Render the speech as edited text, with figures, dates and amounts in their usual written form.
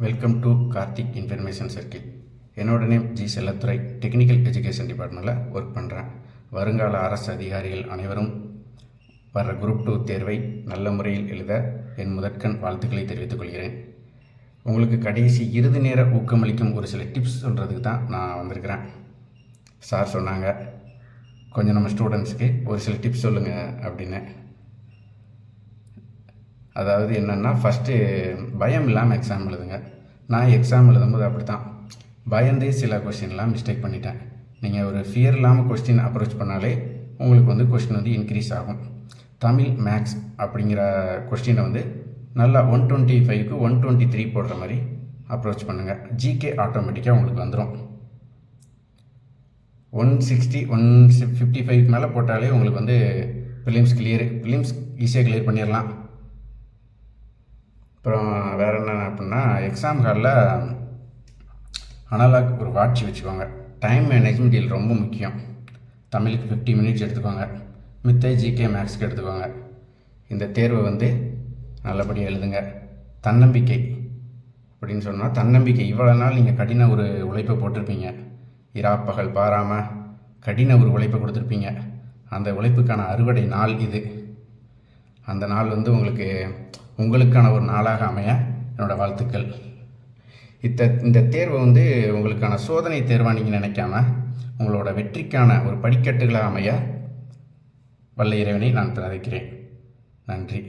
Welcome to Karthik information circle. என்னோட name G Chelladurai. Technical education டிபார்ட்மெண்ட்டில் work பண்ணுறேன். வருங்கால அரசு அதிகாரிகள் அனைவரும் வர குரூப் 2 தேர்வை நல்ல முறையில் எழுத என் முதற்கண் வாழ்த்துக்களை தெரிவித்துக் கொள்கிறேன். உங்களுக்கு கடைசி இறுதி நேர ஊக்கமளிக்கும் ஒரு சில டிப்ஸ் சொல்கிறதுக்கு தான் நான் வந்திருக்கிறேன். சார் சொன்னாங்க, கொஞ்சம் நம்ம ஸ்டூடெண்ட்ஸுக்கு ஒரு சில டிப்ஸ் சொல்லுங்கள் அப்படின்னு. அதாவது என்னென்னா, ஃபஸ்ட்டு பயம் இல்லாமல் எக்ஸாம் எழுதுங்க. நான் எக்ஸாம் எழுதும்போது அப்படி தான் பயந்தே சில கொஸ்டின்லாம் மிஸ்டேக் பண்ணிட்டேன். நீங்கள் ஒரு ஃபியர் இல்லாமல் கொஸ்டின் அப்ரோச் பண்ணாலே உங்களுக்கு கொஸ்டின் இன்க்ரீஸ் ஆகும். தமிழ் மேக்ஸ் அப்படிங்கிற கொஸ்டினை நல்லா 125க்கு 123 போடுற மாதிரி அப்ரோச் பண்ணுங்கள். ஜிகே ஆட்டோமேட்டிக்காக உங்களுக்கு வந்துடும். 160 155க்கு மேலே போட்டாலே உங்களுக்கு ப்ரிலிம்ஸ் ஈஸியாக கிளியர் பண்ணிடலாம். அப்புறம் வேறு என்ன அப்படின்னா, எக்ஸாம் ஹாலில் அனலாக் ஒரு வாட்ச் வச்சுக்கோங்க. டைம் மேனேஜ்மெண்ட் இதில் ரொம்ப முக்கியம். தமிழுக்கு 50 மினிட்ஸ் எடுத்துக்கோங்க, மித்த ஜிகே மேக்ஸ்க்கு எடுத்துக்கோங்க. இந்த தேர்வை நல்லபடியாக எழுதுங்க. தன்னம்பிக்கை அப்படின்னு சொன்னால், தன்னம்பிக்கை இவ்வளோ நாள் நீங்கள் கடின ஒரு உழைப்பை போட்டிருப்பீங்க. இராப்பகல் பாராமல் கடின ஒரு உழைப்பை கொடுத்துருப்பீங்க. அந்த உழைப்புக்கான அறுவடை நாள் இது. அந்த நாள் உங்களுக்கான ஒரு நாளாக அமைய என்னோடய வாழ்த்துக்கள். இந்த தேர்வை உங்களுக்கான சோதனை தேர்வாக நீங்கள் நினைக்காம உங்களோட வெற்றிக்கான ஒரு படிக்கட்டுகளாக அமைய வல்ல இறைவனை நான் பிரார்த்திக்கிறேன். நன்றி.